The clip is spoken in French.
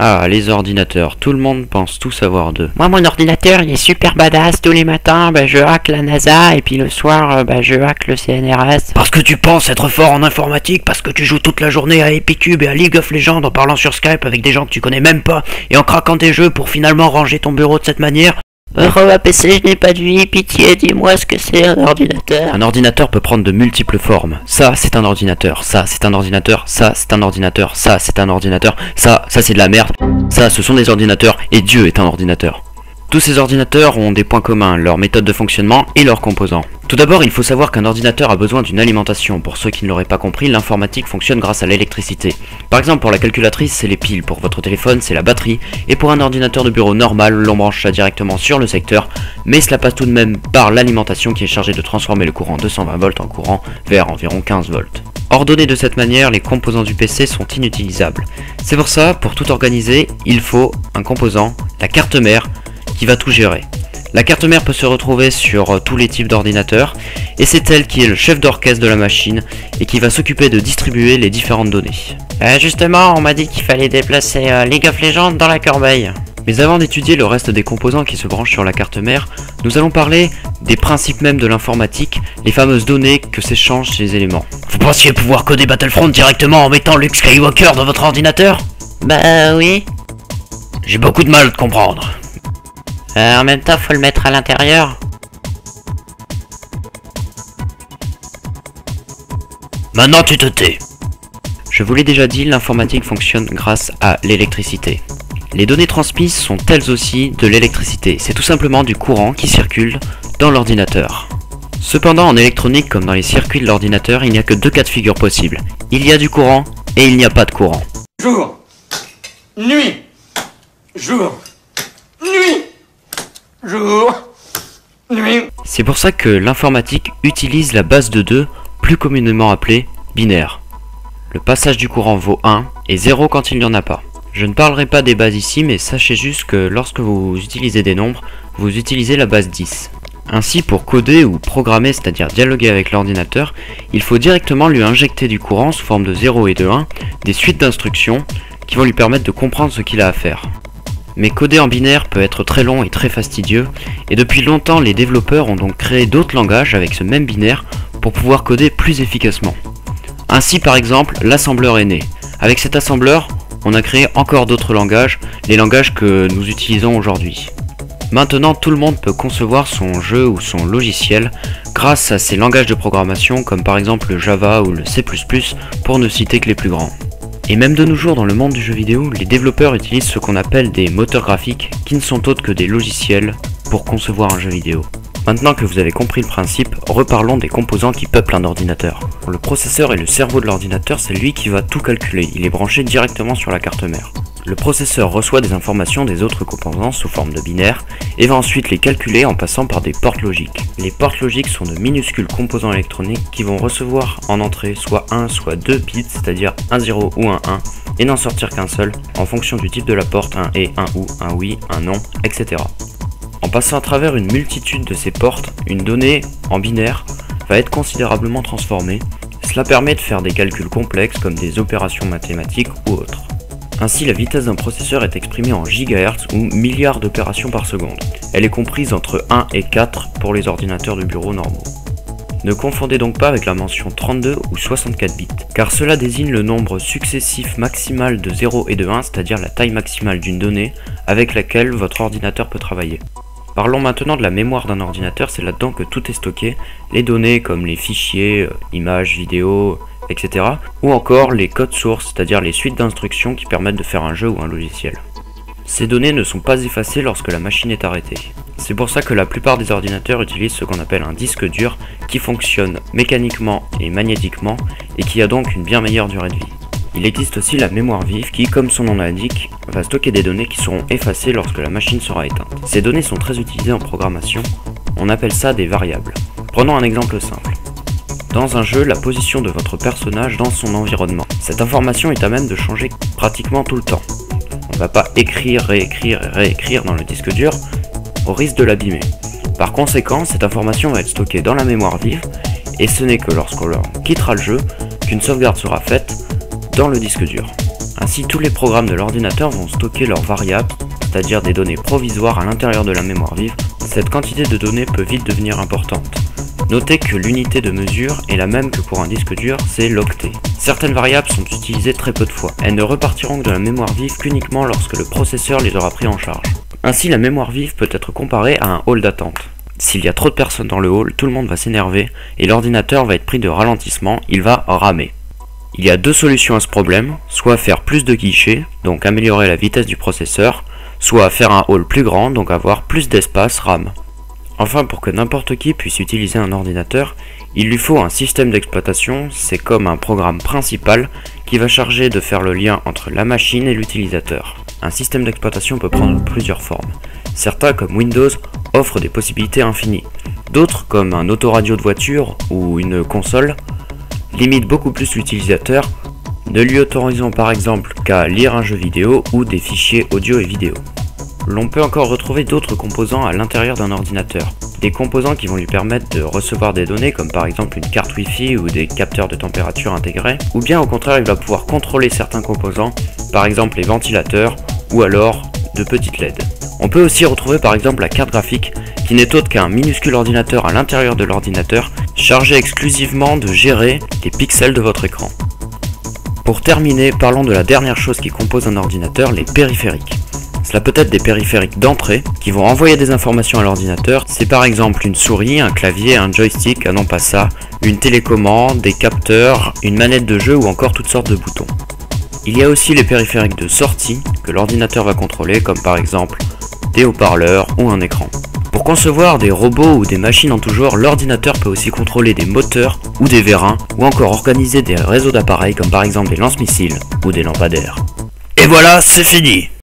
Ah, les ordinateurs, tout le monde pense tout savoir d'eux. Moi, mon ordinateur, il est super badass. Tous les matins, je hack la NASA et puis le soir, je hack le CNRS. Parce que tu penses être fort en informatique, parce que tu joues toute la journée à Epicube et à League of Legends en parlant sur Skype avec des gens que tu connais même pas et en craquant tes jeux pour finalement ranger ton bureau de cette manière. Reva PC, je n'ai pas de vie, pitié, dis-moi ce que c'est un ordinateur. Un ordinateur peut prendre de multiples formes. Ça, c'est un ordinateur. Ça, c'est un ordinateur. Ça, c'est un ordinateur. Ça, c'est un ordinateur. Ça c'est de la merde. Ça, ce sont des ordinateurs. Et Dieu est un ordinateur. Tous ces ordinateurs ont des points communs, leur méthode de fonctionnement et leurs composants. Tout d'abord, il faut savoir qu'un ordinateur a besoin d'une alimentation. Pour ceux qui ne l'auraient pas compris, l'informatique fonctionne grâce à l'électricité. Par exemple, pour la calculatrice, c'est les piles, pour votre téléphone, c'est la batterie, et pour un ordinateur de bureau normal, l'on branche ça directement sur le secteur, mais cela passe tout de même par l'alimentation qui est chargée de transformer le courant 220 volts en courant vers environ 15 volts. Ordonnés de cette manière, les composants du PC sont inutilisables. C'est pour ça, pour tout organiser, il faut un composant, la carte mère, qui va tout gérer. La carte mère peut se retrouver sur tous les types d'ordinateurs et c'est elle qui est le chef d'orchestre de la machine et qui va s'occuper de distribuer les différentes données. Justement, on m'a dit qu'il fallait déplacer League of Legends dans la corbeille. Mais avant d'étudier le reste des composants qui se branchent sur la carte mère, nous allons parler des principes même de l'informatique, les fameuses données que s'échangent ces éléments. Vous pensiez pouvoir coder Battlefront directement en mettant Luke Skywalker dans votre ordinateur? Bah oui. J'ai beaucoup de mal à te comprendre. En même temps, faut le mettre à l'intérieur. Maintenant tu te tais. Je vous l'ai déjà dit, l'informatique fonctionne grâce à l'électricité. Les données transmises sont elles aussi de l'électricité. C'est tout simplement du courant qui circule dans l'ordinateur. Cependant, en électronique comme dans les circuits de l'ordinateur, il n'y a que deux cas de figure possibles. Il y a du courant et il n'y a pas de courant. Jour, nuit, jour, nuit, jour, nuit. C'est pour ça que l'informatique utilise la base de 2, plus communément appelée binaire. Le passage du courant vaut 1 et 0 quand il n'y en a pas. Je ne parlerai pas des bases ici, mais sachez juste que lorsque vous utilisez des nombres, vous utilisez la base 10. Ainsi, pour coder ou programmer, c'est-à-dire dialoguer avec l'ordinateur, il faut directement lui injecter du courant sous forme de 0 et de 1, des suites d'instructions qui vont lui permettre de comprendre ce qu'il a à faire. Mais coder en binaire peut être très long et très fastidieux, et depuis longtemps les développeurs ont donc créé d'autres langages avec ce même binaire pour pouvoir coder plus efficacement. Ainsi par exemple, l'assembleur est né. Avec cet assembleur, on a créé encore d'autres langages, les langages que nous utilisons aujourd'hui. Maintenant, tout le monde peut concevoir son jeu ou son logiciel grâce à ces langages de programmation comme par exemple le Java ou le C++ pour ne citer que les plus grands. Et même de nos jours dans le monde du jeu vidéo, les développeurs utilisent ce qu'on appelle des moteurs graphiques qui ne sont autres que des logiciels pour concevoir un jeu vidéo. Maintenant que vous avez compris le principe, reparlons des composants qui peuplent un ordinateur. Le processeur est le cerveau de l'ordinateur, c'est lui qui va tout calculer, il est branché directement sur la carte mère. Le processeur reçoit des informations des autres composants sous forme de binaire et va ensuite les calculer en passant par des portes logiques. Les portes logiques sont de minuscules composants électroniques qui vont recevoir en entrée soit 1 soit 2 bits, c'est-à-dire un 0 ou un 1, et n'en sortir qu'un seul en fonction du type de la porte, un et, un ou, un oui, un non, etc. En passant à travers une multitude de ces portes, une donnée en binaire va être considérablement transformée. Cela permet de faire des calculs complexes comme des opérations mathématiques ou autres. Ainsi, la vitesse d'un processeur est exprimée en gigahertz ou milliards d'opérations par seconde. Elle est comprise entre 1 et 4 pour les ordinateurs de bureau normaux. Ne confondez donc pas avec la mention 32 ou 64 bits, car cela désigne le nombre successif maximal de 0 et de 1, c'est-à-dire la taille maximale d'une donnée avec laquelle votre ordinateur peut travailler. Parlons maintenant de la mémoire d'un ordinateur, c'est là-dedans que tout est stocké, les données comme les fichiers, images, vidéos, etc. ou encore les codes sources, c'est-à-dire les suites d'instructions qui permettent de faire un jeu ou un logiciel. Ces données ne sont pas effacées lorsque la machine est arrêtée. C'est pour ça que la plupart des ordinateurs utilisent ce qu'on appelle un disque dur qui fonctionne mécaniquement et magnétiquement et qui a donc une bien meilleure durée de vie. Il existe aussi la mémoire vive qui, comme son nom l'indique, va stocker des données qui seront effacées lorsque la machine sera éteinte. Ces données sont très utilisées en programmation, on appelle ça des variables. Prenons un exemple simple. Dans un jeu, la position de votre personnage dans son environnement. Cette information est à même de changer pratiquement tout le temps. On ne va pas écrire, réécrire et réécrire dans le disque dur au risque de l'abîmer. Par conséquent, cette information va être stockée dans la mémoire vive et ce n'est que lorsqu'on quittera le jeu qu'une sauvegarde sera faite dans le disque dur. Ainsi, tous les programmes de l'ordinateur vont stocker leurs variables, c'est-à-dire des données provisoires à l'intérieur de la mémoire vive. Cette quantité de données peut vite devenir importante. Notez que l'unité de mesure est la même que pour un disque dur, c'est l'octet. Certaines variables sont utilisées très peu de fois. Elles ne repartiront de la mémoire vive qu'uniquement lorsque le processeur les aura pris en charge. Ainsi, la mémoire vive peut être comparée à un hall d'attente. S'il y a trop de personnes dans le hall, tout le monde va s'énerver et l'ordinateur va être pris de ralentissement, il va ramer. Il y a deux solutions à ce problème, soit faire plus de guichets, donc améliorer la vitesse du processeur, soit faire un hall plus grand, donc avoir plus d'espace RAM. Enfin, pour que n'importe qui puisse utiliser un ordinateur, il lui faut un système d'exploitation, c'est comme un programme principal qui va charger de faire le lien entre la machine et l'utilisateur. Un système d'exploitation peut prendre plusieurs formes. Certains, comme Windows, offrent des possibilités infinies. D'autres, comme un autoradio de voiture ou une console, limitent beaucoup plus l'utilisateur, ne lui autorisant par exemple qu'à lire un jeu vidéo ou des fichiers audio et vidéo. L'on peut encore retrouver d'autres composants à l'intérieur d'un ordinateur. Des composants qui vont lui permettre de recevoir des données comme par exemple une carte Wi-Fi ou des capteurs de température intégrés, ou bien au contraire il va pouvoir contrôler certains composants, par exemple les ventilateurs ou alors de petites LED. On peut aussi retrouver par exemple la carte graphique qui n'est autre qu'un minuscule ordinateur à l'intérieur de l'ordinateur chargé exclusivement de gérer les pixels de votre écran. Pour terminer, parlons de la dernière chose qui compose un ordinateur, les périphériques. Cela peut être des périphériques d'entrée qui vont envoyer des informations à l'ordinateur. C'est par exemple une souris, un clavier, un joystick, non pas ça, une télécommande, des capteurs, une manette de jeu ou encore toutes sortes de boutons. Il y a aussi les périphériques de sortie que l'ordinateur va contrôler comme par exemple des haut-parleurs ou un écran. Pour concevoir des robots ou des machines en tout genre, l'ordinateur peut aussi contrôler des moteurs ou des vérins ou encore organiser des réseaux d'appareils comme par exemple des lance-missiles ou des lampadaires. Et voilà, c'est fini.